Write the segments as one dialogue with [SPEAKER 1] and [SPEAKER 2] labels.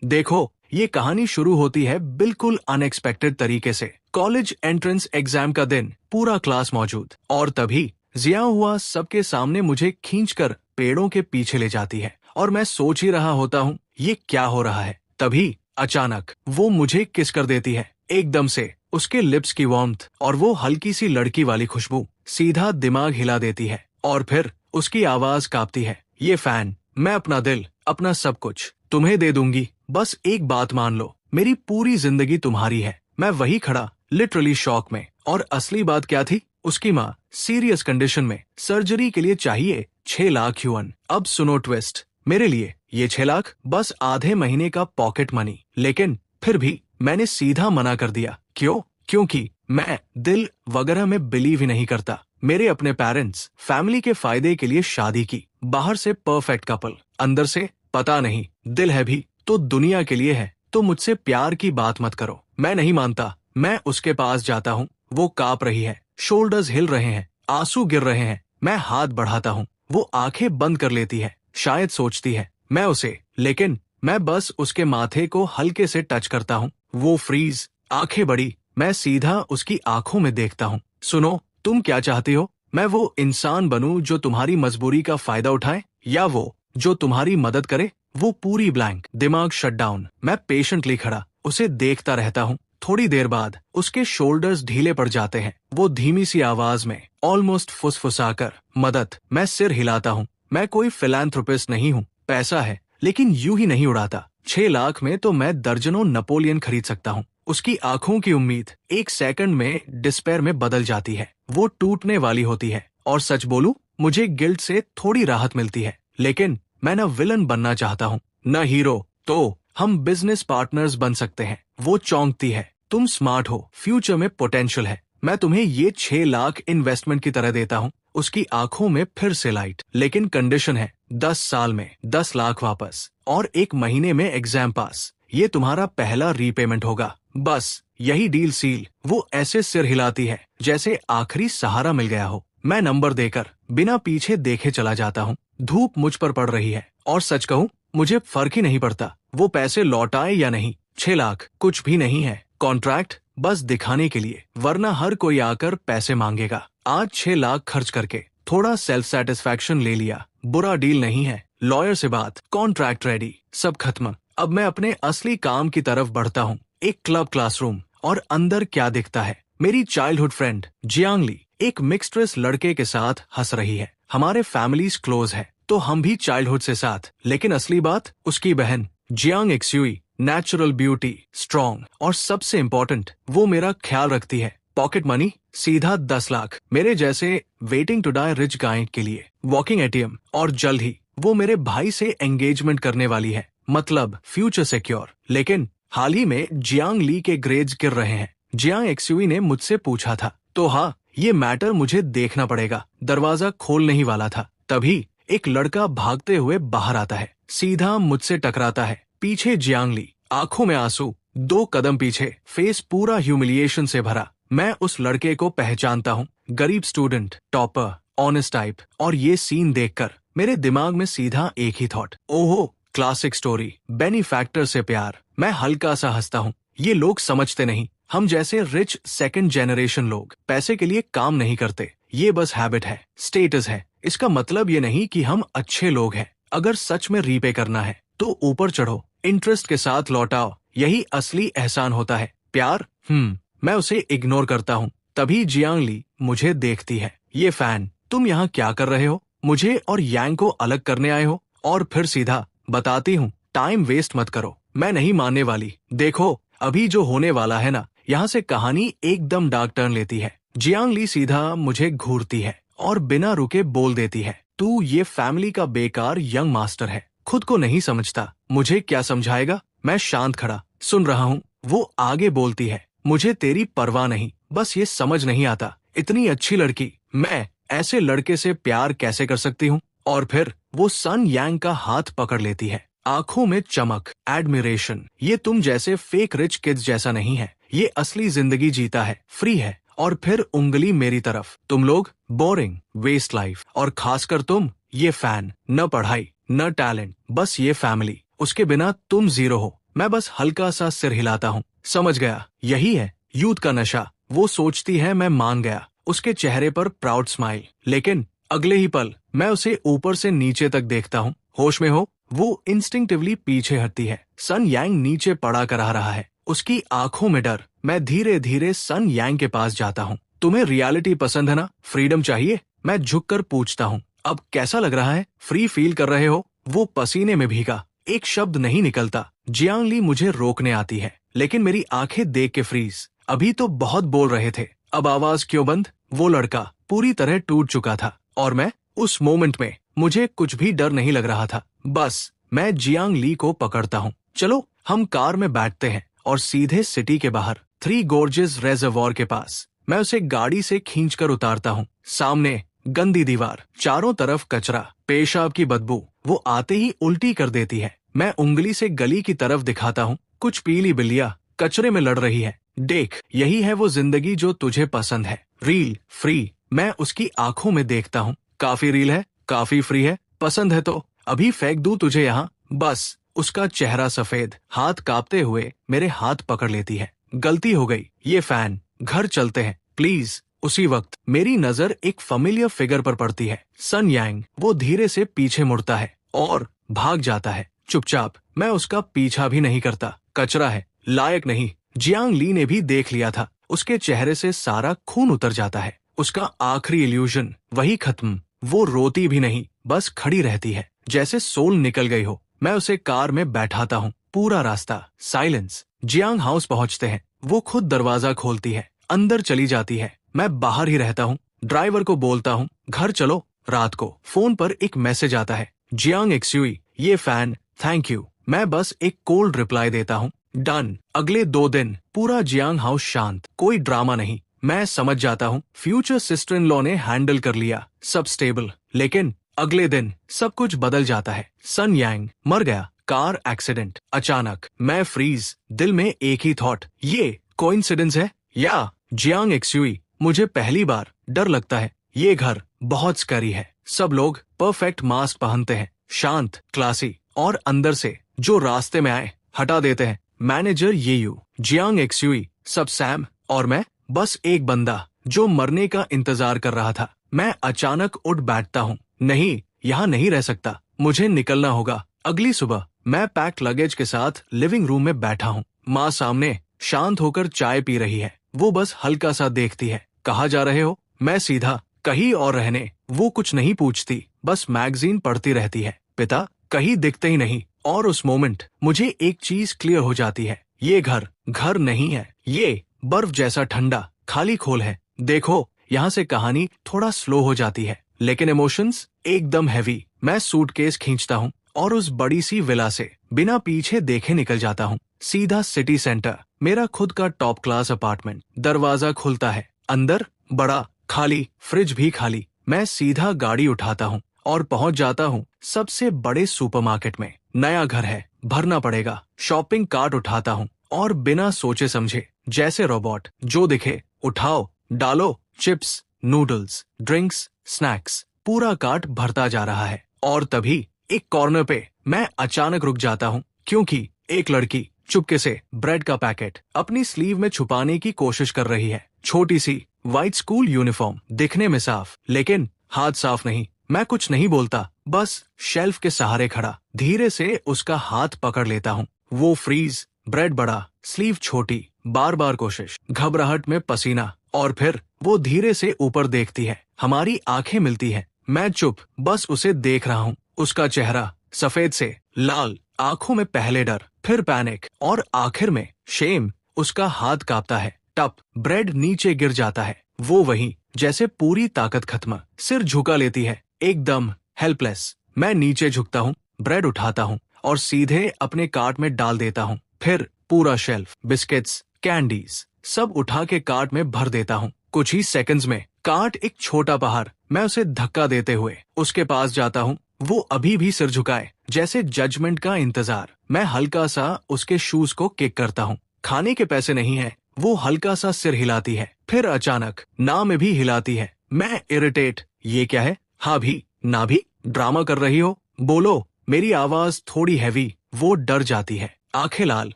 [SPEAKER 1] देखो, ये कहानी शुरू होती है बिल्कुल अनएक्सपेक्टेड तरीके से। कॉलेज एंट्रेंस एग्जाम का दिन, पूरा क्लास मौजूद, और तभी जिया हुआ सबके सामने मुझे खींचकर पेड़ों के पीछे ले जाती है। और मैं सोच ही रहा होता हूँ ये क्या हो रहा है, तभी अचानक वो मुझे किस कर देती है। एकदम से उसके लिप्स की वार्मथ और वो हल्की सी लड़की वाली खुशबू सीधा दिमाग हिला देती है। और फिर उसकी आवाज कांपती है, ये फैन, मैं अपना दिल, अपना सब कुछ तुम्हें दे दूंगी, बस एक बात मान लो, मेरी पूरी जिंदगी तुम्हारी है। मैं वही खड़ा, लिटरली शॉक में। और असली बात क्या थी, उसकी माँ सीरियस कंडीशन में, सर्जरी के लिए चाहिए 6 लाख युआन। अब सुनो ट्विस्ट, मेरे लिए ये 6 लाख बस आधे महीने का पॉकेट मनी। लेकिन फिर भी मैंने सीधा मना कर दिया। क्यों? क्योंकि मैं दिल वगैरह में बिलीव ही नहीं करता। मेरे अपने पेरेंट्स फैमिली के फायदे के लिए शादी की, बाहर से परफेक्ट कपल, अंदर से पता नहीं दिल है भी तो दुनिया के लिए है। तो मुझसे प्यार की बात मत करो। मैं नहीं मानता। मैं उसके पास जाता हूँ, वो कांप रही है, शोल्डर्स हिल रहे हैं, आंसू गिर रहे हैं। मैं हाथ बढ़ाता हूँ, वो आंखें बंद कर लेती है, शायद सोचती है मैं उसे, लेकिन मैं बस उसके माथे को हल्के से टच करता हूँ। वो फ्रीज, आंखें बड़ी, मैं सीधा उसकी आंखों में देखता हूँ। सुनो, तुम क्या चाहती हो? मैं वो इंसान बनूं जो तुम्हारी मजबूरी का फायदा उठाए, या वो जो तुम्हारी मदद करे? वो पूरी ब्लैंक, दिमाग शट डाउन। मैं पेशेंटली खड़ा उसे देखता रहता हूँ। थोड़ी देर बाद उसके शोल्डर्स ढीले पड़ जाते हैं। वो धीमी सी आवाज में, ऑलमोस्ट फुसफुसाकर, मदद। मैं सिर हिलाता हूँ। मैं कोई फिलैंथ्रोपिस्ट नहीं हूँ, पैसा है लेकिन यूं ही नहीं उड़ाता। 6 लाख में तो मैं दर्जनों नेपोलियन खरीद सकता हूँ। उसकी आंखों की उम्मीद एक सेकंड में डिस्पेयर में बदल जाती है, वो टूटने वाली होती है। और सच बोलूं, मुझे गिल्ट से थोड़ी राहत मिलती है। लेकिन मैं न विलन बनना चाहता हूँ, न हीरो। तो हम बिजनेस पार्टनर्स बन सकते हैं। वो चौंकती है, तुम स्मार्ट हो, फ्यूचर में पोटेंशियल है, मैं तुम्हें ये 6 लाख इन्वेस्टमेंट की तरह देता हूँ। उसकी आंखों में फिर से लाइट। लेकिन कंडीशन है, 10 साल में 10 लाख वापस, और 1 महीने में एग्जाम पास। ये तुम्हारा पहला रीपेमेंट होगा, बस यही डील सील। वो ऐसे सिर हिलाती है जैसे आखिरी सहारा मिल गया हो। मैं नंबर देकर बिना पीछे देखे चला जाता हूँ। धूप मुझ पर पड़ रही है, और सच कहूँ मुझे फर्क ही नहीं पड़ता वो पैसे लौटाए या नहीं। 6 लाख कुछ भी नहीं है, कॉन्ट्रैक्ट बस दिखाने के लिए, वरना हर कोई आकर पैसे मांगेगा। आज 6 लाख खर्च करके थोड़ा सेल्फ सेटिस्फैक्शन ले लिया, बुरा डील नहीं है। लॉयर से बात, कॉन्ट्रैक्ट रेडी, सब खत्म। अब मैं अपने असली काम की तरफ बढ़ता हूँ। एक क्लब क्लासरूम, और अंदर क्या दिखता है, मेरी चाइल्डहुड फ्रेंड जियांगली एक मिक्स्ड रेस लड़के के साथ हंस रही है। हमारे फैमिलीज क्लोज है, तो हम भी चाइल्डहुड से साथ। लेकिन असली बात, उसकी बहन जियांग एक्सुई, नेचुरल ब्यूटी, स्ट्रॉन्ग, और सबसे इम्पोर्टेंट, वो मेरा ख्याल रखती है। पॉकेट मनी सीधा 10 लाख मेरे जैसे waiting to die rich guy के लिए, वॉकिंग एटीएम, और जल्द ही वो मेरे भाई से एंगेजमेंट करने वाली है, मतलब फ्यूचर सिक्योर। लेकिन हाल ही में जियांग ली के ग्रेड्स गिर रहे हैं। जियांग एक्सुई ने मुझसे पूछा था, तो हाँ, ये मैटर मुझे देखना पड़ेगा। दरवाजा खोलने ही वाला था, तभी एक लड़का भागते हुए बाहर आता है, सीधा मुझसे टकराता है। पीछे जियांगली, आंखों में आंसू, 2 कदम पीछे, फेस पूरा ह्यूमिलिएशन से भरा। मैं उस लड़के को पहचानता हूँ, गरीब स्टूडेंट, टॉपर, ऑनेस्ट टाइप। और ये सीन देखकर मेरे दिमाग में सीधा एक ही थॉट, ओहो, क्लासिक स्टोरी, बेनिफैक्टर से प्यार। मैं हल्का सा हंसता हूँ। ये लोग समझते नहीं, हम जैसे रिच सेकंड जनरेशन लोग पैसे के लिए काम नहीं करते। ये बस हैबिट है, स्टेटस है। इसका मतलब ये नहीं कि हम अच्छे लोग हैं। अगर सच में रीपे करना है तो ऊपर चढ़ो, इंटरेस्ट के साथ लौटाओ, यही असली एहसान होता है। प्यार, मैं उसे इग्नोर करता हूँ। तभी जियांगली मुझे देखती है, ये फैन, तुम यहाँ क्या कर रहे हो? मुझे और यांग को अलग करने आए हो? और फिर सीधा, बताती हूँ, टाइम वेस्ट मत करो, मैं नहीं मानने वाली। देखो, अभी जो होने वाला है ना, यहाँ से कहानी एकदम डार्क टर्न लेती है। जियांगली सीधा मुझे घूरती है और बिना रुके बोल देती है, तू ये फैमिली का बेकार यंग मास्टर है, खुद को नहीं समझता, मुझे क्या समझाएगा? मैं शांत खड़ा सुन रहा हूँ। वो आगे बोलती है, मुझे तेरी परवाह नहीं, बस ये समझ नहीं आता, इतनी अच्छी लड़की, मैं ऐसे लड़के से प्यार कैसे कर सकती हूँ? और फिर वो सन यांग का हाथ पकड़ लेती है, आंखों में चमक, एडमिरेशन। ये तुम जैसे फेक रिच किड्स जैसा नहीं है, ये असली जिंदगी जीता है, फ्री है। और फिर उंगली मेरी तरफ, तुम लोग बोरिंग, वेस्ट लाइफ, और खासकर तुम, ये फैन, न पढ़ाई न टैलेंट, बस ये फैमिली, उसके बिना तुम जीरो हो। मैं बस हल्का सा सिर हिलाता हूँ। समझ गया, यही है यूथ का नशा। वो सोचती है मैं मान गया, उसके चेहरे पर प्राउड स्माइल। लेकिन अगले ही पल मैं उसे ऊपर से नीचे तक देखता हूँ। होश में हो, वो इंस्टिंक्टिवली पीछे हटती है। सन यांग नीचे पड़ा कर आ रहा है, उसकी आंखों में डर। मैं धीरे धीरे सन यांग के पास जाता हूँ। तुम्हें रियलिटी पसंद है ना, फ्रीडम चाहिए? मैं झुककर पूछता हूँ। अब कैसा लग रहा है? फ्री फील कर रहे हो? वो पसीने में भीगा, एक शब्द नहीं निकलता। जियांग ली मुझे रोकने आती है, लेकिन मेरी आंखें देख के फ्रीज। अभी तो बहुत बोल रहे थे, अब आवाज क्यों बंद? वो लड़का पूरी तरह टूट चुका था और मैं उस मोमेंट में मुझे कुछ भी डर नहीं लग रहा था। बस मैं जियांग ली को पकड़ता हूँ। चलो हम कार में बैठते हैं और सीधे सिटी के बाहर थ्री गोर्जेस रेजर्वॉर के पास। मैं उसे गाड़ी से खींचकर उतारता हूँ। सामने गंदी दीवार, चारों तरफ कचरा, पेशाब की बदबू। वो आते ही उल्टी कर देती है। मैं उंगली से गली की तरफ दिखाता हूँ। कुछ पीली बिल्लियाँ कचरे में लड़ रही है। देख, यही है वो जिंदगी जो तुझे पसंद है। Reel free. मैं उसकी आंखों में देखता हूँ। काफी रील है, काफी फ्री है। पसंद है तो अभी फेंक दूं तुझे यहाँ। बस उसका चेहरा सफेद, हाथ कांपते हुए मेरे हाथ पकड़ लेती है। गलती हो गई, ये फैन, घर चलते हैं प्लीज। उसी वक्त मेरी नजर एक फेमिलियर फिगर पर पड़ती है, सन यांग। वो धीरे से पीछे मुड़ता है और भाग जाता है चुपचाप। मैं उसका पीछा भी नहीं करता। कचरा है, लायक नहीं। जियांग ली ने भी देख लिया था। उसके चेहरे से सारा खून उतर जाता है। उसका आखिरी इल्यूजन वही खत्म। वो रोती भी नहीं, बस खड़ी रहती है जैसे सोल निकल गई हो। मैं उसे कार में बैठाता हूँ। पूरा रास्ता साइलेंस। जियांग हाउस पहुँचते हैं। वो खुद दरवाजा खोलती है, अंदर चली जाती है। मैं बाहर ही रहता हूँ। ड्राइवर को बोलता हूँ घर चलो। रात को फोन पर एक मैसेज आता है, जियांग एक्सुई, ये फैन, थैंक यू। मैं बस एक कोल्ड रिप्लाई देता हूँ, डन। अगले 2 दिन पूरा जियांग हाउस शांत, कोई ड्रामा नहीं। मैं समझ जाता हूँ फ्यूचर सिस्टर इन लॉ ने हैंडल कर लिया, सब स्टेबल। लेकिन अगले दिन सब कुछ बदल जाता है। सन यांग मर गया, कार एक्सीडेंट। अचानक मैं फ्रीज, दिल में एक ही थॉट, ये कोइंसिडेंस है या जियांग एक्सुई? मुझे पहली बार डर लगता है। ये घर बहुत स्कैरी है। सब लोग परफेक्ट मास्क पहनते हैं, शांत, क्लासी, और अंदर से जो रास्ते में आए हटा देते हैं। मैनेजर येयू, जियांग एक्सुई, सब सैम, और मैं बस एक बंदा जो मरने का इंतजार कर रहा था। मैं अचानक उठ बैठता हूँ। नहीं, यहाँ नहीं रह सकता, मुझे निकलना होगा। अगली सुबह मैं पैक लगेज के साथ लिविंग रूम में बैठा हूँ। माँ सामने शांत होकर चाय पी रही है। वो बस हल्का सा देखती है। कहाँ जा रहे हो? मैं सीधा, कहीं और रहने। वो कुछ नहीं पूछती, बस मैगजीन पढ़ती रहती है। पिता कहीं दिखते ही नहीं। और उस मोमेंट मुझे एक चीज क्लियर हो जाती है, ये घर घर नहीं है। ये बर्फ जैसा ठंडा खाली खोल है। देखो, यहाँ से कहानी थोड़ा स्लो हो जाती है, लेकिन इमोशंस एकदम हैवी। मैं सूटकेस खींचता हूँ और उस बड़ी सी विला से बिना पीछे देखे निकल जाता हूँ। सीधा सिटी सेंटर, मेरा खुद का टॉप क्लास अपार्टमेंट। दरवाजा खुलता है, अंदर बड़ा, खाली, फ्रिज भी खाली। मैं सीधा गाड़ी उठाता हूँ और पहुँच जाता हूँ सबसे बड़े सुपरमार्केट में। नया घर है, भरना पड़ेगा। शॉपिंग कार्ट उठाता हूँ और बिना सोचे समझे, जैसे रोबोट, जो दिखे उठाओ, डालो। चिप्स, नूडल्स, ड्रिंक्स, स्नैक्स, पूरा कार्ट भरता जा रहा है। और तभी एक कॉर्नर पे मैं अचानक रुक जाता हूँ, क्योंकि एक लड़की चुपके से ब्रेड का पैकेट अपनी स्लीव में छुपाने की कोशिश कर रही है। छोटी सी व्हाइट स्कूल यूनिफॉर्म, दिखने में साफ, लेकिन हाथ साफ नहीं। मैं कुछ नहीं बोलता, बस शेल्फ के सहारे खड़ा धीरे से उसका हाथ पकड़ लेता हूँ। वो फ्रीज, ब्रेड बड़ा, स्लीव छोटी, बार बार कोशिश, घबराहट में पसीना, और फिर वो धीरे से ऊपर देखती है। हमारी आंखें मिलती हैं। मैं चुप, बस उसे देख रहा हूँ। उसका चेहरा सफेद से लाल, आंखों में पहले डर, फिर पैनिक, और आखिर में शेम। उसका हाथ कांपता है, टप, ब्रेड नीचे गिर जाता है। वो वहीं, जैसे पूरी ताकत खत्म। सिर झुका लेती है, एकदम हेल्पलेस। मैं नीचे झुकता हूँ, ब्रेड उठाता हूँ और सीधे अपने कार्ट में डाल देता हूँ। फिर पूरा शेल्फ, बिस्किट्स, कैंडीज, सब उठा के कार्ट में भर देता हूँ। कुछ ही सेकंड्स में कार्ट एक छोटा पहाड़। मैं उसे धक्का देते हुए उसके पास जाता हूँ। वो अभी भी सिर झुकाए, जैसे जजमेंट का इंतजार। मैं हल्का सा उसके शूज को किक करता हूँ। खाने के पैसे नहीं है। वो हल्का सा सिर हिलाती है, फिर अचानक ना में भी हिलाती है। मैं इरिटेट, ये क्या है? हाँ भी, ना भी, ड्रामा कर रही हो? बोलो। मेरी आवाज थोड़ी हैवी। वो डर जाती है, आंखें लाल,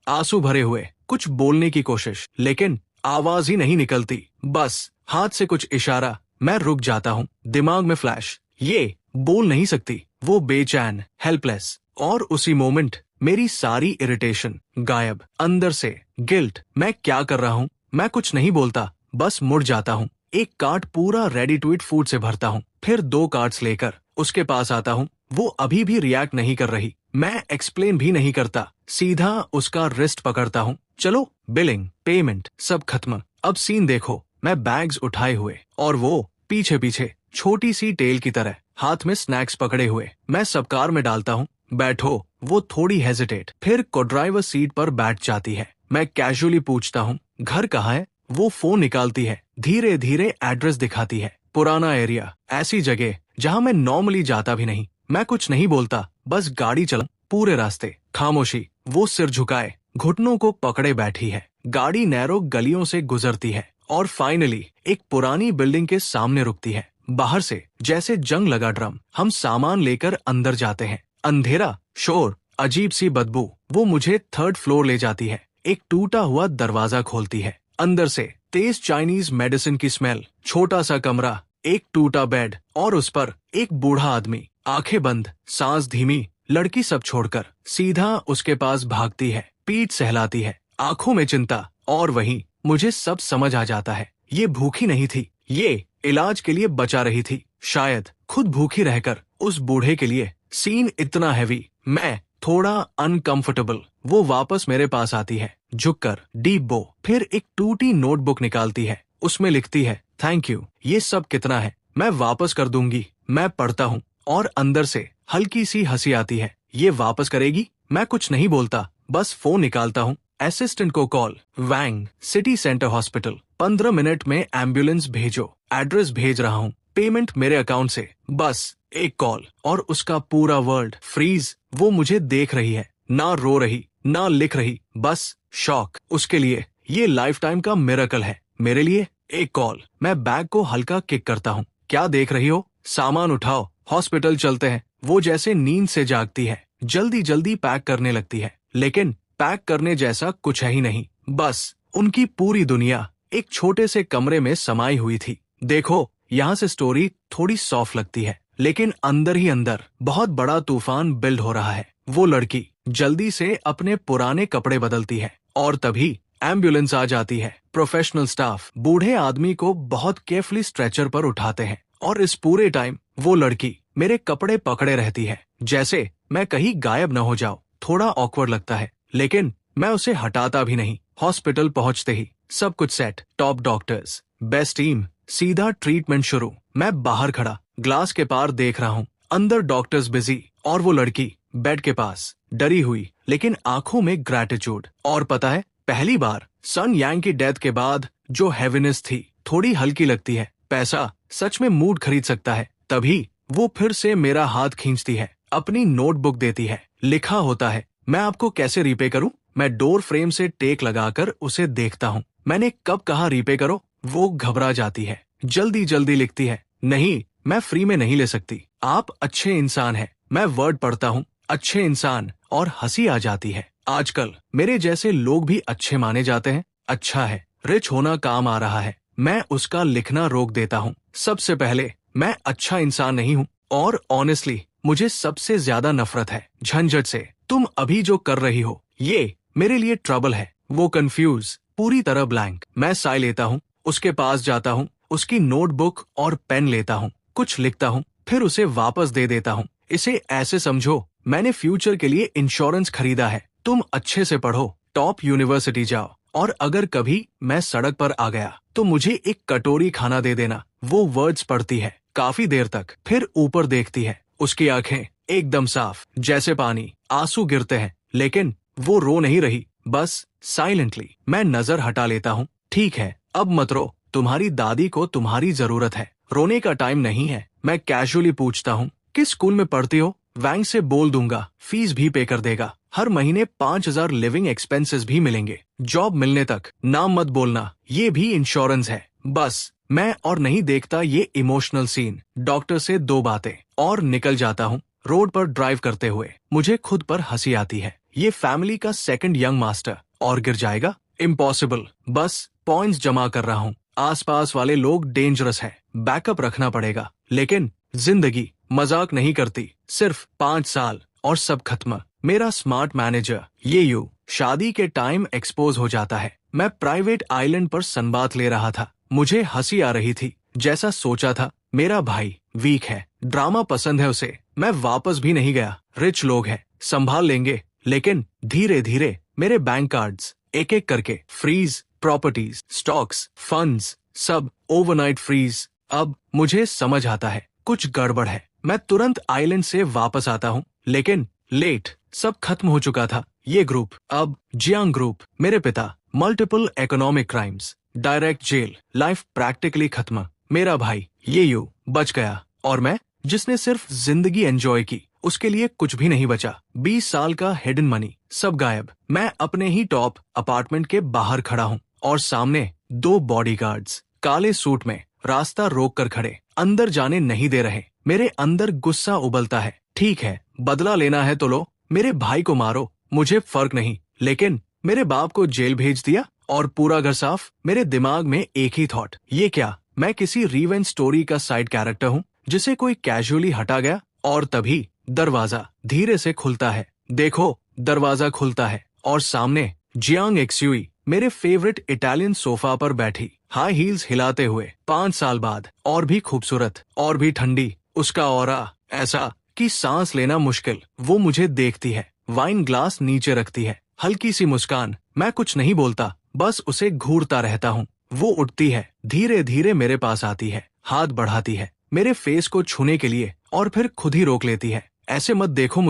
[SPEAKER 1] आंसू भरे हुए, कुछ बोलने की कोशिश, लेकिन आवाज ही नहीं निकलती। बस हाथ से कुछ इशारा, मैं रुक जाता हूँ। दिमाग में फ्लैश, ये बोल नहीं सकती। वो बेचैन, हेल्पलेस। और उसी मोमेंट मेरी सारी इरिटेशन गायब। अंदर से गिल्ट, मैं क्या कर रहा हूँ। मैं कुछ नहीं बोलता, बस मुड़ जाता हूँ। एक कार्ट पूरा रेडी टू ईट फूड से भरता हूँ, फिर 2 कार्ट्स लेकर उसके पास आता हूँ। वो अभी भी रिएक्ट नहीं कर रही। मैं एक्सप्लेन भी नहीं करता, सीधा उसका रिस्ट पकड़ता हूँ। चलो, बिलिंग, पेमेंट सब खत्म। अब सीन देखो, मैं बैग्स उठाए हुए और वो पीछे पीछे, छोटी सी टेल की तरह, हाथ में स्नैक्स पकड़े हुए। मैं सब कार में डालता हूँ। बैठो। वो थोड़ी हेजिटेट, फिर को ड्राइवर सीट पर बैठ जाती है। मैं कैजुअली पूछता हूँ, घर कहाँ है। वो फोन निकालती है, धीरे धीरे एड्रेस दिखाती है। पुराना एरिया, ऐसी जगह जहाँ मैं नॉर्मली जाता भी नहीं। मैं कुछ नहीं बोलता, बस गाड़ी चला। पूरे रास्ते खामोशी। वो सिर झुकाए, घुटनों को पकड़े बैठी है। गाड़ी नैरो गलियों से गुजरती है और फाइनली एक पुरानी बिल्डिंग के सामने रुकती है। बाहर से जैसे जंग लगा ड्रम। हम सामान लेकर अंदर जाते हैं। अंधेरा, शोर, अजीब सी बदबू। वो मुझे 3rd फ्लोर ले जाती है। एक टूटा हुआ दरवाजा खोलती है। अंदर से तेज चाइनीज मेडिसिन की स्मेल। छोटा सा कमरा, एक टूटा बेड और उस पर एक बूढ़ा आदमी, आंखें बंद, सांस धीमी। लड़की सब छोड़कर सीधा उसके पास भागती है, पीठ सहलाती है, आंखों में चिंता। और वहीं मुझे सब समझ आ जाता है। ये भूखी नहीं थी, ये इलाज के लिए बचा रही थी। शायद खुद भूखी रहकर उस बूढ़े के लिए। सीन इतना हैवी, मैं थोड़ा अनकंफर्टेबल। वो वापस मेरे पास आती है, झुककर डीप बो, फिर एक टूटी नोटबुक निकालती है। उसमें लिखती है, थैंक यू। ये सब कितना है? मैं वापस कर दूंगी। मैं पढ़ता हूँ और अंदर से हल्की सी हंसी आती है। ये वापस करेगी? मैं कुछ नहीं बोलता, बस फोन निकालता हूँ। असिस्टेंट को कॉल, वैंग, सिटी सेंटर हॉस्पिटल, 15 मिनट में एम्बुलेंस भेजो। एड्रेस भेज रहा हूँ, पेमेंट मेरे अकाउंट से। बस एक कॉल और उसका पूरा वर्ल्ड फ्रीज। वो मुझे देख रही है, ना रो रही ना लिख रही, बस शॉक। उसके लिए ये लाइफ टाइम का मिरेकल है, मेरे लिए एक कॉल। मैं बैग को हल्का किक करता हूँ। क्या देख रही हो? सामान उठाओ, हॉस्पिटल चलते हैं। वो जैसे नींद से जागती है, जल्दी जल्दी पैक करने लगती है। लेकिन पैक करने जैसा कुछ है ही नहीं। बस उनकी पूरी दुनिया एक छोटे से कमरे में समाई हुई थी। देखो, यहाँ से स्टोरी थोड़ी सॉफ्ट लगती है, लेकिन अंदर ही अंदर बहुत बड़ा तूफान बिल्ड हो रहा है। वो लड़की जल्दी से अपने पुराने कपड़े बदलती है और तभी एम्बुलेंस आ जाती है। प्रोफेशनल स्टाफ बूढ़े आदमी को बहुत केयरफुली स्ट्रेचर पर उठाते हैं और इस पूरे टाइम वो लड़की मेरे कपड़े पकड़े रहती है, जैसे मैं कहीं गायब न हो जाऊं। थोड़ा ऑकवर्ड लगता है, लेकिन मैं उसे हटाता भी नहीं। हॉस्पिटल पहुंचते ही सब कुछ set, top doctors, best team, सीधा ट्रीटमेंट शुरू। मैं बाहर खड़ा ग्लास के पार देख रहा हूँ, अंदर डॉक्टर्स बिजी और वो लड़की बेड के पास डरी हुई, लेकिन आंखों में ग्रैटिट्यूड। और पता है, पहली बार सन यांग की डेथ के बाद जो हैवीनेस थी, थोड़ी हल्की लगती है। पैसा सच में मूड खरीद सकता है। तभी वो फिर से मेरा हाथ खींचती है, अपनी नोटबुक देती है। लिखा होता है, मैं आपको कैसे रीपे करूं? मैं डोर फ्रेम से टेक लगाकर उसे देखता हूँ। मैंने कब कहा रीपे करो? वो घबरा जाती है, जल्दी जल्दी लिखती है, नहीं, मैं फ्री में नहीं ले सकती। आप अच्छे इंसान हैं। मैं वर्ड पढ़ता हूँ, अच्छे इंसान, और हंसी आ जाती है। आजकल मेरे जैसे लोग भी अच्छे माने जाते हैं। अच्छा है, रिच होना काम आ रहा है। मैं उसका लिखना रोक देता हूँ। सबसे पहले मैं अच्छा इंसान नहीं हूँ, और ऑनेस्टली मुझे सबसे ज्यादा नफरत है झंझट से। तुम अभी जो कर रही हो, ये मेरे लिए ट्रबल है। वो कंफ्यूज, पूरी तरह ब्लैंक। मैं साय लेता हूँ, उसके पास जाता हूँ, उसकी नोटबुक और पेन लेता हूँ, कुछ लिखता हूँ, फिर उसे वापस दे देता हूँ। इसे ऐसे समझो, मैंने फ्यूचर के लिए इंश्योरेंस खरीदा है। तुम अच्छे से पढ़ो, टॉप यूनिवर्सिटी जाओ, और अगर कभी मैं सड़क पर आ गया तो मुझे एक कटोरी खाना दे देना। वो वर्ड्स पढ़ती है काफी देर तक, फिर ऊपर देखती है। उसकी आंखें एकदम साफ, जैसे पानी, आंसू गिरते हैं, लेकिन वो रो नहीं रही, बस साइलेंटली। मैं नजर हटा लेता हूँ। ठीक है, अब मत रो, तुम्हारी दादी को तुम्हारी जरूरत है, रोने का टाइम नहीं है। मैं कैजुअली पूछता हूँ, किस स्कूल में पढ़ती हो? वैंग से बोल दूंगा, फीस भी पे कर देगा। हर महीने 5,000 लिविंग एक्सपेंसेस भी मिलेंगे। जॉब मिलने तक नाम मत बोलना, ये भी इंश्योरेंस है। बस मैं और नहीं देखता ये इमोशनल सीन। डॉक्टर से 2 बातें और निकल जाता हूँ। रोड पर ड्राइव करते हुए मुझे खुद पर हंसी आती है। ये फैमिली का सेकंड यंग मास्टर, और गिर जाएगा? इम्पॉसिबल। बस पॉइंट्स जमा कर रहा हूँ। आसपास वाले लोग डेंजरस हैं, बैकअप रखना पड़ेगा। लेकिन जिंदगी मजाक नहीं करती। सिर्फ 5 साल और सब खत्म। मेरा स्मार्ट मैनेजर ये शादी के टाइम एक्सपोज हो जाता है। मैं प्राइवेट आइलैंड पर सनबाथ ले रहा था। मुझे हंसी आ रही थी। जैसा सोचा था, मेरा भाई वीक है, ड्रामा पसंद है उसे। मैं वापस भी नहीं गया। रिच लोग हैं, संभाल लेंगे। लेकिन धीरे धीरे मेरे बैंक कार्ड्स एक एक करके फ्रीज, प्रॉपर्टीज, स्टॉक्स, फंड्स, सब ओवरनाइट फ्रीज। अब मुझे समझ आता है कुछ गड़बड़ है। मैं तुरंत आइलैंड से वापस आता हूँ, लेकिन लेट। सब खत्म हो चुका था। ये ग्रुप, अब जियांग ग्रुप, मेरे पिता, multiple economic crimes, direct jail, life practically खत्म। मेरा भाई ये बच गया, और मैं, जिसने सिर्फ जिंदगी एंजॉय की, उसके लिए कुछ भी नहीं बचा। 20 साल का हिडन मनी, सब गायब। मैं अपने ही टॉप अपार्टमेंट के बाहर खड़ा हूँ, और सामने 2 बॉडीगार्ड्स काले सूट में रास्ता रोक कर खड़े, अंदर जाने नहीं दे रहे। मेरे अंदर गुस्सा उबलता है। ठीक है, बदला लेना है तो लो, मेरे भाई को मारो, मुझे फर्क नहीं। लेकिन मेरे बाप को जेल भेज दिया और पूरा घर साफ। मेरे दिमाग में एक ही थॉट, ये क्या, मैं किसी रिवेंज स्टोरी का साइड कैरेक्टर हूँ जिसे कोई कैजुअली हटा गया? और तभी दरवाजा धीरे से खुलता है। देखो, दरवाजा खुलता है और सामने जियांग एक्सुई मेरे फेवरेट इटालियन सोफा पर बैठी, हाई हील्स हिलाते हुए। 5 साल बाद और भी खूबसूरत, और भी ठंडी। उसका ऑरा ऐसा कि सांस लेना मुश्किल। वो मुझे देखती है, वाइन ग्लास नीचे रखती है, हल्की सी मुस्कान। मैं कुछ नहीं बोलता, बस उसे घूरता रहता हूँ। वो उठती है, धीरे धीरे मेरे पास आती है, हाथ बढ़ाती है मेरे फेस को छूने के लिए, और फिर खुद ही रोक लेती है। ऐसे मत देखो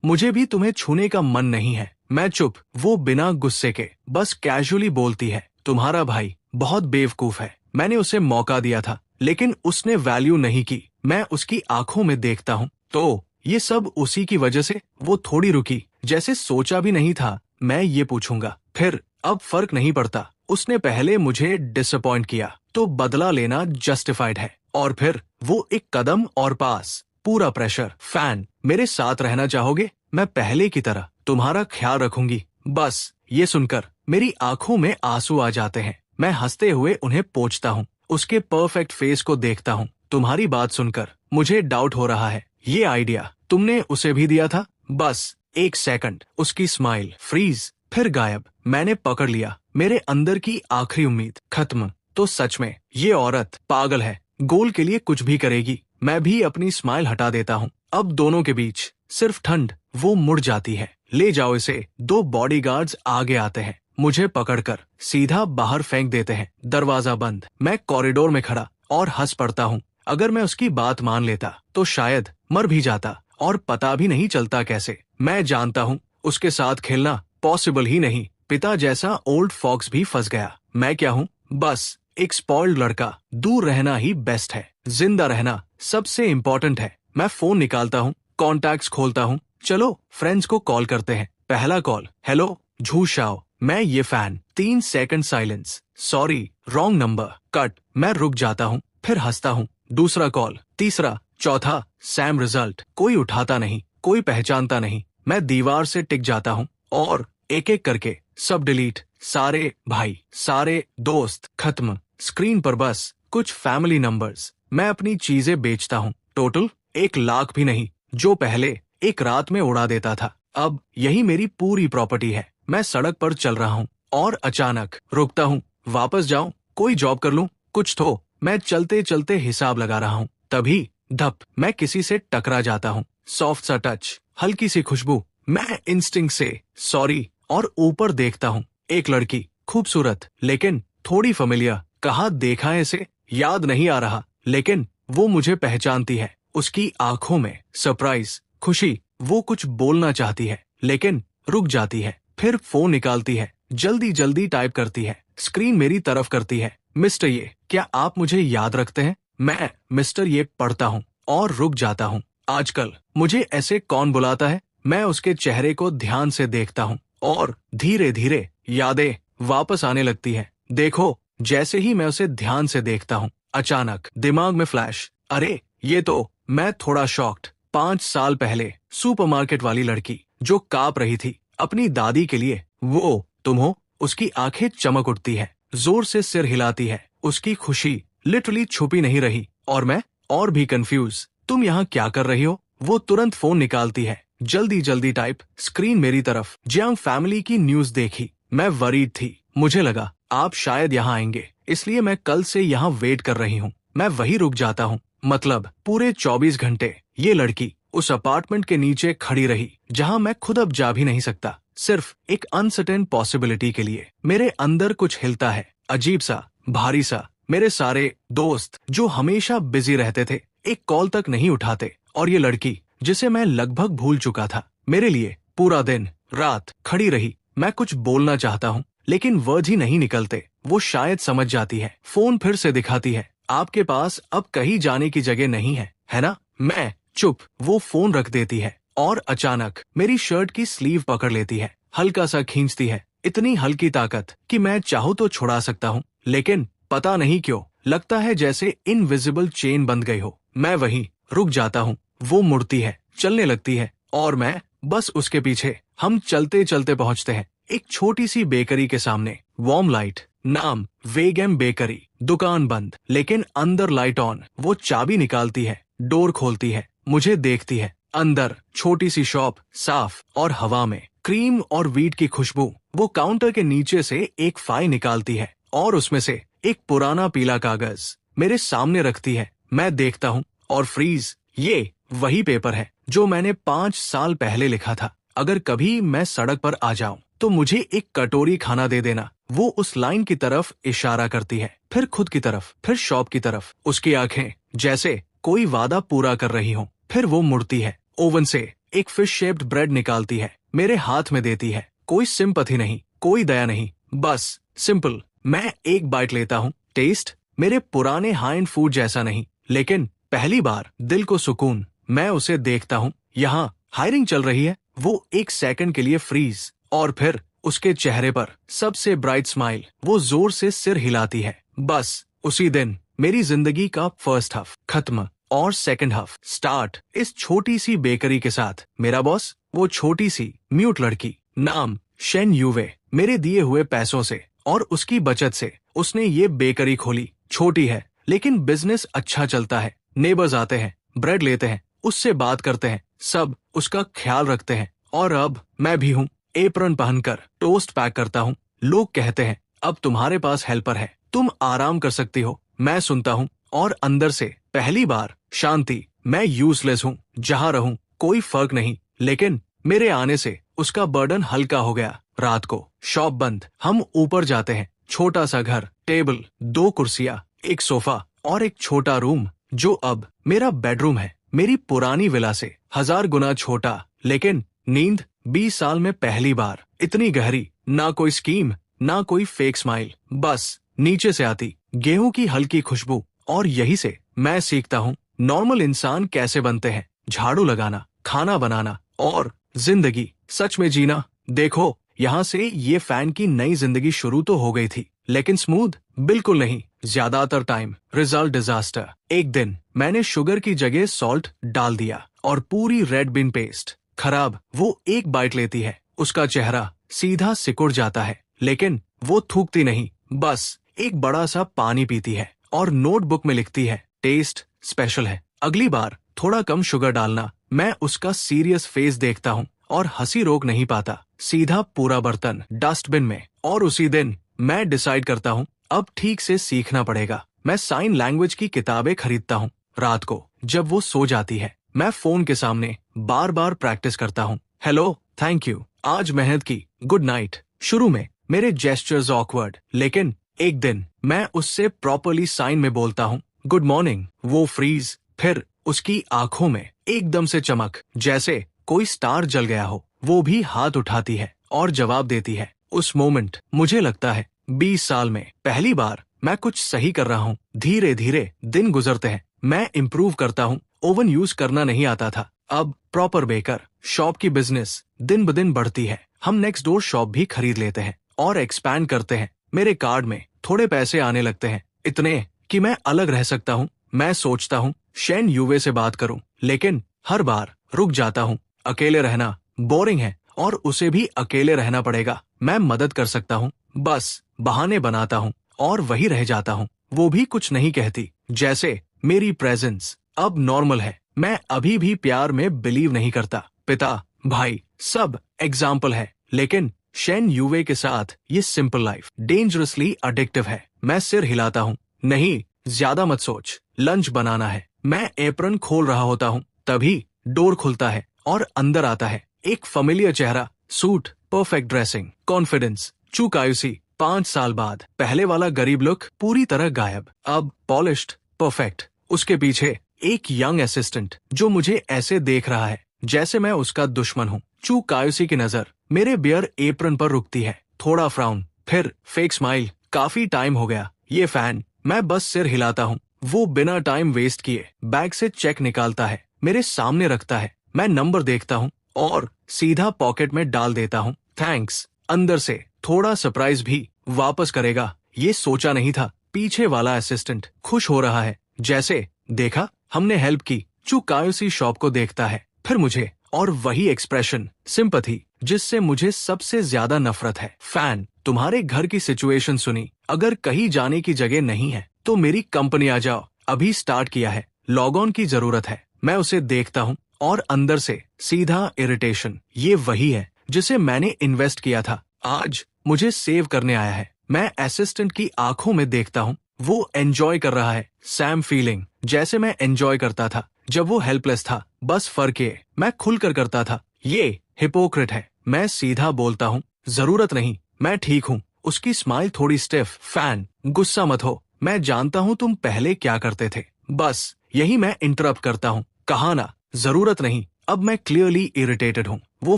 [SPEAKER 1] मुझे भी तुम्हें छूने का मन नहीं है। मैं चुप। वो बिना गुस्से के बस कैजुअली बोलती है, तुम्हारा भाई बहुत बेवकूफ है। मैंने उसे मौका दिया था, लेकिन उसने वैल्यू नहीं की। मैं उसकी आंखों में देखता हूँ, तो ये सब उसी की वजह से। वो थोड़ी रुकी, जैसे सोचा भी नहीं था मैं ये पूछूंगा। फिर, अब फर्क नहीं पड़ता, उसने पहले मुझे डिसअपॉइंट किया, तो बदला लेना जस्टिफाइड है। और फिर वो एक कदम और पास, पूरा प्रेशर। फैन, मेरे साथ रहना चाहोगे? मैं पहले की तरह तुम्हारा ख्याल रखूंगी। बस ये सुनकर मेरी आंखों में आंसू आ जाते हैं। मैं हंसते हुए उन्हें पोंछता हूँ, उसके परफेक्ट फेस को देखता हूँ। तुम्हारी बात सुनकर मुझे डाउट हो रहा है, ये आइडिया तुमने उसे भी दिया था? बस 1 सेकंड, उसकी स्माइल फ्रीज, फिर गायब। मैंने पकड़ लिया, मेरे अंदर की आखिरी उम्मीद खत्म। तो सच में ये औरत पागल है, गोल के लिए कुछ भी करेगी। मैं भी अपनी स्माइल हटा देता हूँ। अब दोनों के बीच सिर्फ ठंड। वो मुड़ जाती है, ले जाओ इसे। 2 बॉडीगार्ड्स आगे आते हैं, मुझे पकड़कर सीधा बाहर फेंक देते हैं। दरवाजा बंद। मैं कॉरिडोर में खड़ा और हंस पड़ता हूँ। अगर मैं उसकी बात मान लेता तो शायद मर भी जाता, और पता भी नहीं चलता कैसे। मैं जानता हूँ उसके साथ खेलना पॉसिबल ही नहीं। पिता जैसा ओल्ड फॉक्स भी फंस गया। मैं क्या हूँ? बस एक स्पॉइल्ड लड़का। दूर रहना ही बेस्ट है, जिंदा रहना सबसे इम्पोर्टेंट है। मैं फोन निकालता हूँ, कॉन्टैक्ट्स खोलता हूँ। चलो फ्रेंड्स को कॉल करते हैं। पहला कॉल, हेलो झूशाओ, मैं ये fan. 3 second silence, sorry wrong number, cut. मैं रुक जाता हूँ, फिर हंसता हूँ। दूसरा कॉल, तीसरा, चौथा, सैम रिजल्ट। कोई उठाता नहीं, कोई पहचानता नहीं। मैं दीवार से टिक जाता हूँ, और एक एक करके सब डिलीट। सारे भाई, सारे दोस्त खत्म। स्क्रीन पर बस कुछ फैमिली नंबर्स। मैं अपनी चीजें बेचता हूँ, टोटल 1 लाख भी नहीं, जो पहले एक रात में उड़ा देता था। अब यही मेरी पूरी प्रॉपर्टी है। मैं सड़क पर चल रहा हूँ, और अचानक रुकता हूँ। वापस जाऊं, कोई जॉब कर लूं, कुछ तो। मैं चलते चलते हिसाब लगा रहा हूँ, तभी धप, मैं किसी से टकरा जाता हूँ। सॉफ्ट सा टच, हल्की सी खुशबू। मैं इंस्टिंक्ट से सॉरी, और ऊपर देखता हूँ। एक लड़की, खूबसूरत लेकिन थोड़ी फेमिलियर। कहाँ देखा है इसे, याद नहीं आ रहा, लेकिन वो मुझे पहचानती है। उसकी आंखों में सरप्राइज, खुशी। वो कुछ बोलना चाहती है, लेकिन रुक जाती है। फिर फोन निकालती है, जल्दी जल्दी टाइप करती है, स्क्रीन मेरी तरफ करती है। मिस्टर ये, क्या आप मुझे याद रखते हैं? मैं मिस्टर ये पढ़ता हूँ और रुक जाता हूँ। आजकल मुझे ऐसे कौन बुलाता है? मैं उसके चेहरे को ध्यान से देखता हूँ, और धीरे धीरे यादें वापस आने लगती है। देखो, जैसे ही मैं उसे ध्यान से देखता हूँ, अचानक दिमाग में फ्लैश, अरे ये तो। मैं थोड़ा शॉक्ड। 5 साल पहले सुपरमार्केट वाली लड़की जो कांप रही थी, अपनी दादी के लिए। वो तुम हो? उसकी आंखें चमक उठती है, जोर से सिर हिलाती है। उसकी खुशी लिटरली छुपी नहीं रही। और मैं और भी कंफ्यूज। तुम यहाँ क्या कर रही हो? वो तुरंत फोन निकालती है, जल्दी जल्दी टाइप, स्क्रीन मेरी तरफ। जियांग फैमिली की न्यूज देखी। मैं वरीड थी। मुझे लगा आप शायद यहाँ आएंगे, इसलिए मैं कल से यहाँ वेट कर रही हूँ। मैं वही रुक जाता हूँ। मतलब पूरे 24 घंटे ये लड़की उस अपार्टमेंट के नीचे खड़ी रही, जहाँ मैं खुद अब जा भी नहीं सकता, सिर्फ एक अनसर्टेन पॉसिबिलिटी के लिए। मेरे अंदर कुछ हिलता है, अजीब सा, भारी सा। मेरे सारे दोस्त जो हमेशा बिजी रहते थे, एक कॉल तक नहीं उठाते, और ये लड़की जिसे मैं लगभग भूल चुका था, मेरे लिए पूरा दिन रात खड़ी रही। मैं कुछ बोलना चाहता हूँ, लेकिन वर्ड ही नहीं निकलते। वो शायद समझ जाती है। फोन फिर से दिखाती है, आपके पास अब कहीं जाने की जगह नहीं है ना? मैं चुप। वो फोन रख देती है और अचानक मेरी शर्ट की स्लीव पकड़ लेती है, हल्का सा खींचती है। इतनी हल्की ताकत कि मैं चाहूँ तो छुड़ा सकता हूँ, लेकिन पता नहीं क्यों लगता है जैसे इनविजिबल चेन बंध गई हो। मैं वहीं रुक जाता हूँ। वो मुड़ती है, चलने लगती है, और मैं बस उसके पीछे। हम चलते चलते पहुँचते हैं एक छोटी सी बेकरी के सामने। वार्म लाइट, नाम वेगम बेकरी। दुकान बंद, लेकिन अंदर लाइट ऑन। वो चाबी निकालती है, डोर खोलती है, मुझे देखती है। अंदर छोटी सी शॉप, साफ और हवा में क्रीम और वीट की खुशबू। वो काउंटर के नीचे से एक फाइल निकालती है और उसमें से एक पुराना पीला कागज मेरे सामने रखती है। मैं देखता हूँ और फ्रीज। ये वही पेपर है जो मैंने 5 साल पहले लिखा था, अगर कभी मैं सड़क पर आ जाऊं तो मुझे एक कटोरी खाना दे देना। वो उस लाइन की तरफ इशारा करती है, फिर खुद की तरफ, फिर शॉप की तरफ। उसकी आंखें जैसे कोई वादा पूरा कर रही हो। फिर वो मुड़ती है, ओवन से एक फिश शेप्ड ब्रेड निकालती है, मेरे हाथ में देती है। कोई सिंपैथी नहीं, कोई दया नहीं, बस सिंपल। मैं एक बाइट लेता हूँ। टेस्ट मेरे पुराने हाई एंड फूड जैसा नहीं, लेकिन पहली बार दिल को सुकून। मैं उसे देखता हूँ, यहाँ हायरिंग चल रही है। वो एक सेकंड के लिए फ्रीज, और फिर उसके चेहरे पर सबसे ब्राइट स्माइल। वो जोर से सिर हिलाती है। बस उसी दिन मेरी जिंदगी का फर्स्ट हाफ खत्म और सेकंड हाफ स्टार्ट इस छोटी सी बेकरी के साथ। मेरा बॉस, वो छोटी सी म्यूट लड़की, नाम शेन यूवे। मेरे दिए हुए पैसों से और उसकी बचत से उसने ये बेकरी खोली। छोटी है, लेकिन बिजनेस अच्छा चलता है। नेबर्स आते हैं, ब्रेड लेते हैं, उससे बात करते हैं, सब उसका ख्याल रखते हैं। और अब मैं भी हूँ, एप्रन पहनकर टोस्ट पैक करता हूँ। लोग कहते हैं, अब तुम्हारे पास हेल्पर है, तुम आराम कर सकती हो। मैं सुनता हूँ और अंदर से पहली बार शांति। मैं यूजलेस हूँ, जहाँ रहूँ कोई फर्क नहीं, लेकिन मेरे आने से उसका बर्डन हल्का हो गया। रात को शॉप बंद, हम ऊपर जाते हैं। छोटा सा घर, टेबल, 2 कुर्सियाँ, एक सोफा और एक छोटा रूम जो अब मेरा बेडरूम है। मेरी पुरानी विला से 1000 गुना छोटा, लेकिन नींद 20 साल में पहली बार इतनी गहरी। ना कोई स्कीम, ना कोई फेक स्माइल, बस नीचे से आती गेहूं की हल्की खुशबू। और यही से मैं सीखता हूँ नॉर्मल इंसान कैसे बनते हैं। झाड़ू लगाना, खाना बनाना और जिंदगी सच में जीना। देखो, यहाँ से ये फैन की नई जिंदगी शुरू तो हो गई थी, लेकिन स्मूथ बिल्कुल नहीं। ज्यादातर टाइम रिजल्ट डिजास्टर। एक दिन मैंने शुगर की जगह सॉल्ट डाल दिया और पूरी रेड बीन पेस्ट खराब। वो एक बाइट लेती है, उसका चेहरा सीधा सिकुड़ जाता है, लेकिन वो थूकती नहीं, बस एक बड़ा सा पानी पीती है और नोटबुक में लिखती है, टेस्ट स्पेशल है, अगली बार थोड़ा कम शुगर डालना। मैं उसका सीरियस फेस देखता हूँ और हंसी रोक नहीं पाता। सीधा पूरा बर्तन डस्टबिन में। और उसी दिन मैं डिसाइड करता हूँ, अब ठीक से सीखना पड़ेगा। मैं साइन लैंग्वेज की किताबें खरीदता हूँ। रात को जब वो सो जाती है, मैं फोन के सामने बार बार प्रैक्टिस करता हूँ। हेलो, थैंक यू, आज मेहनत की, गुड नाइट। शुरू में मेरे जेस्चर्स ऑकवर्ड, लेकिन एक दिन मैं उससे प्रॉपरली साइन में बोलता हूँ, गुड मॉर्निंग। वो फ्रीज, फिर उसकी आंखों में एकदम से चमक, जैसे कोई स्टार जल गया हो। वो भी हाथ उठाती है और जवाब देती है। उस मोमेंट मुझे लगता है 20 साल में पहली बार मैं कुछ सही कर रहा हूँ। धीरे धीरे दिन गुजरते हैं, मैं इम्प्रूव करता हूँ। ओवन यूज करना नहीं आता था, अब प्रॉपर बेकर। शॉप की बिजनेस दिन ब दिन बढ़ती है। हम नेक्स्ट डोर शॉप भी खरीद लेते हैं और एक्सपैंड करते हैं। मेरे कार्ड में थोड़े पैसे आने लगते हैं, इतने कि मैं अलग रह सकता हूँ। मैं सोचता हूँ शेन यूवे से बात करूँ, लेकिन हर बार रुक जाता हूँ। अकेले रहना बोरिंग है और उसे भी अकेले रहना पड़ेगा। मैं मदद कर सकता हूँ, बस बहाने बनाता हूँ और वही रह जाता हूँ। वो भी कुछ नहीं कहती, जैसे मेरी प्रेजेंस अब नॉर्मल है। मैं अभी भी प्यार में बिलीव नहीं करता। पिता, भाई, सब एग्जाम्पल है, लेकिन शेन यूवे के साथ ये सिंपल लाइफ डेंजरसली अडिक्टिव है। मैं सिर हिलाता हूँ, नहीं ज्यादा मत सोच, लंच बनाना है। मैं एप्रन खोल रहा होता हूँ, तभी डोर खुलता है और अंदर आता है एक फेमिलियर चेहरा, सूट, परफेक्ट ड्रेसिंग, कॉन्फिडेंस। चू कायुसी 5 साल बाद। पहले वाला गरीब लुक पूरी तरह गायब, अब पॉलिश्ड, परफेक्ट। उसके पीछे एक यंग असिस्टेंट जो मुझे ऐसे देख रहा है जैसे मैं उसका दुश्मन हूँ। चू कायुसी की नजर मेरे बियर एप्रन पर रुकती है, थोड़ा फ्राउन, फिर फेक स्माइल। काफी टाइम हो गया। ये फैन। मैं बस सिर हिलाता हूँ। वो बिना टाइम वेस्ट किए बैग से चेक निकालता है, मेरे सामने रखता है। मैं नंबर देखता हूँ और सीधा पॉकेट में डाल देता हूँ। थैंक्स। अंदर से थोड़ा सरप्राइज भी। वापस करेगा ये सोचा नहीं था। पीछे वाला असिस्टेंट खुश हो रहा है, जैसे देखा हमने हेल्प की। चू कायुसी शॉप को देखता है, फिर मुझे, और वही एक्सप्रेशन, सिंपैथी, जिससे मुझे सबसे ज्यादा नफरत है। फैन, तुम्हारे घर की सिचुएशन सुनी। अगर कहीं जाने की जगह नहीं है तो मेरी कंपनी आ जाओ। अभी स्टार्ट किया है, लॉग ऑन की जरूरत है। मैं उसे देखता हूँ और अंदर से सीधा इरिटेशन। ये वही है जिसे मैंने इन्वेस्ट किया था, आज मुझे सेव करने आया है। मैं असिस्टेंट की आंखों में देखता हूँ, वो एंजॉय कर रहा है। सैम फीलिंग जैसे मैं एंजॉय करता था जब वो हेल्पलेस था। बस फर्क ये, मैं खुलकर करता था। ये हिपोक्रेट है। मैं सीधा बोलता हूँ, जरूरत नहीं, मैं ठीक हूँ। उसकी स्माइल थोड़ी स्टिफ। फैन, गुस्सा मत हो, मैं जानता हूँ तुम पहले क्या करते थे। बस यही मैं इंटरप्ट करता हूँ। कहा ना, जरूरत नहीं। अब मैं क्लियरली इरिटेटेड हूँ। वो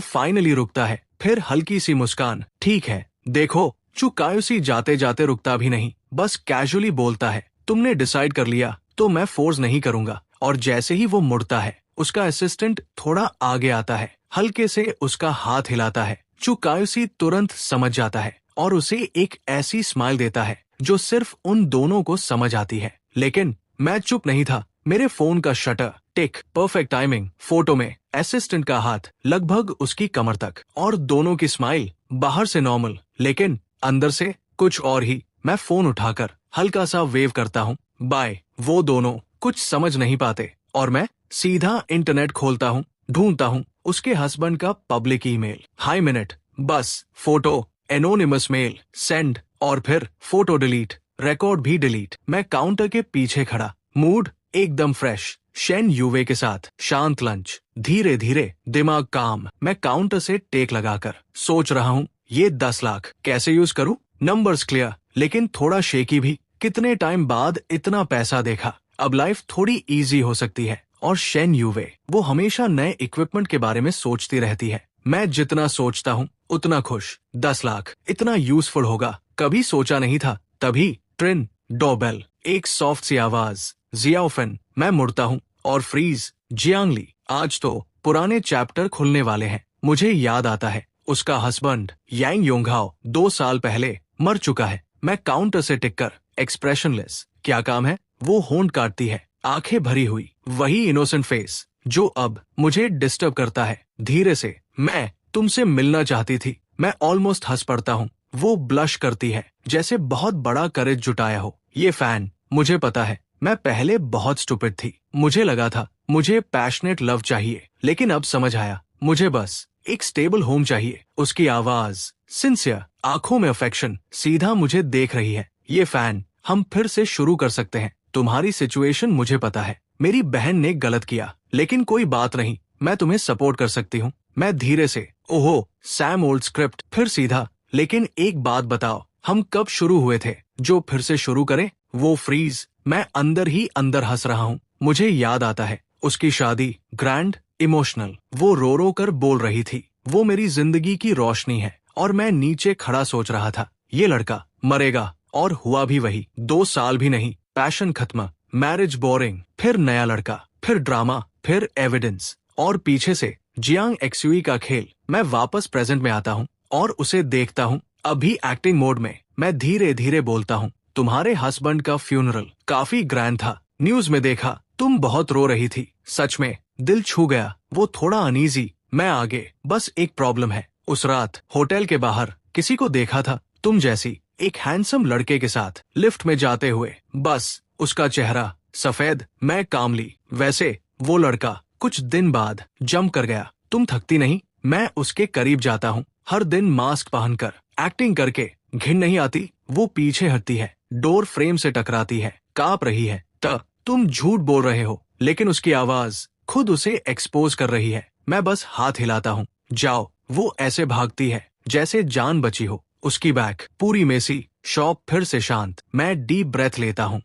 [SPEAKER 1] फाइनली रुकता है, फिर हल्की सी मुस्कान। ठीक है, देखो। चू कायुसी जाते जाते रुकता भी नहीं, बस कैजुअली बोलता है, तुमने डिसाइड कर लिया तो मैं फोर्स नहीं करूंगा। और जैसे ही वो मुड़ता है, उसका असिस्टेंट थोड़ा आगे आता है, हल्के से उसका हाथ हिलाता है। चू कायुसी तुरंत समझ जाता है और उसे एक ऐसी स्माइल देता है जो सिर्फ उन दोनों को समझ आती है। लेकिन मैं चुप नहीं था। मेरे फोन का शटर टिक, परफेक्ट टाइमिंग। फोटो में असिस्टेंट का हाथ लगभग उसकी कमर तक, और दोनों की स्माइल बाहर से नॉर्मल, लेकिन अंदर से कुछ और ही। मैं फोन उठाकर हल्का सा वेव करता हूँ, बाय। वो दोनों कुछ समझ नहीं पाते और मैं सीधा इंटरनेट खोलता हूँ, ढूंढता हूँ उसके हस्बैंड का पब्लिक ईमेल। हाई मिनट, बस फोटो, एनोनिमस मेल, सेंड, और फिर फोटो डिलीट, रिकॉर्ड भी डिलीट। मैं काउंटर के पीछे खड़ा, मूड एकदम फ्रेश। शेन यूवे के साथ शांत लंच, धीरे धीरे दिमाग काम। मैं काउंटर से टेक लगाकर सोच रहा हूँ, ये 10 लाख कैसे यूज करूँ। नंबर्स क्लियर, लेकिन थोड़ा शेकी भी। कितने टाइम बाद इतना पैसा देखा। अब लाइफ थोड़ी इजी हो सकती है। और शेन यूवे, वो हमेशा नए इक्विपमेंट के बारे में सोचती रहती है। मैं जितना सोचता हूँ उतना खुश। 10 लाख इतना यूजफुल होगा कभी सोचा नहीं था। तभी ट्रिन, डोरबेल, एक सॉफ्ट सी आवाज, जियाओफेन। मैं मुड़ता हूँ और फ्रीज, जियांगली। आज तो पुराने चैप्टर खुलने वाले हैं। मुझे याद आता है उसका हस्बैंड यांग योंगहाओ 2 साल पहले मर चुका है। मैं काउंटर से टिककर एक्सप्रेशनलेस, क्या काम है। वो होंठ काटती है, आंखें भरी हुई, वही इनोसेंट फेस जो अब मुझे डिस्टर्ब करता है। धीरे से, मैं तुमसे मिलना चाहती थी। मैं ऑलमोस्ट हंस पड़ता हूँ। वो ब्लश करती है, जैसे बहुत बड़ा करेज जुटाया हो। ये फैन, मुझे पता है मैं पहले बहुत स्टूपिड थी। मुझे लगा था मुझे पैशनेट लव चाहिए, लेकिन अब समझ आया मुझे बस एक स्टेबल होम चाहिए। उसकी आवाज सिंसियर, आंखों में अफेक्शन, सीधा मुझे देख रही है। ये फैन, हम फिर से शुरू कर सकते हैं। तुम्हारी सिचुएशन मुझे पता है, मेरी बहन ने गलत किया, लेकिन कोई बात नहीं, मैं तुम्हें सपोर्ट कर सकती हूँ। मैं धीरे से, ओहो सैम ओल्ड स्क्रिप्ट, फिर सीधा, लेकिन एक बात बताओ, हम कब शुरू हुए थे। जो फिर से शुरू करें। वो फ्रीज, मैं अंदर ही अंदर हंस रहा हूँ। मुझे याद आता है उसकी शादी, ग्रैंड, इमोशनल। वो रो रो कर बोल रही थी, वो मेरी जिंदगी की रोशनी है। और मैं नीचे खड़ा सोच रहा था, ये लड़का मरेगा। और हुआ भी वही। 2 साल भी नहीं, पैशन खत्म, मैरिज बोरिंग, फिर नया लड़का, फिर ड्रामा, फिर एविडेंस, और पीछे से जियांग एक्सुई का खेल। मैं वापस प्रेजेंट में आता हूँ और उसे देखता हूँ, अभी एक्टिंग मोड में। मैं धीरे धीरे बोलता हूँ, तुम्हारे हस्बैंड का फ्यूनरल काफी ग्रैंड था। न्यूज में देखा तुम बहुत रो रही थी। सच में दिल छू गया। वो थोड़ा अनईजी। मैं आगे, बस एक प्रॉब्लम है, उस रात होटल के बाहर किसी को देखा था, तुम जैसी एक हैंडसम लड़के के साथ लिफ्ट में जाते हुए। बस उसका चेहरा सफेद, मैं कामली। वैसे वो लड़का कुछ दिन बाद जम कर गया। तुम थकती नहीं? मैं उसके करीब जाता हूँ, हर दिन मास्क पहनकर, एक्टिंग करके। घिन नहीं आती? वो पीछे हटती है, डोर फ्रेम से टकराती है, कांप रही है। तुम झूठ बोल रहे हो, लेकिन उसकी आवाज खुद उसे एक्सपोज कर रही है। मैं बस हाथ हिलाता हूँ, जाओ। वो ऐसे भागती है जैसे जान बची हो। उसकी बैक पूरी मेसी, शॉप फिर से शांत। मैं डीप ब्रेथ लेता हूँ।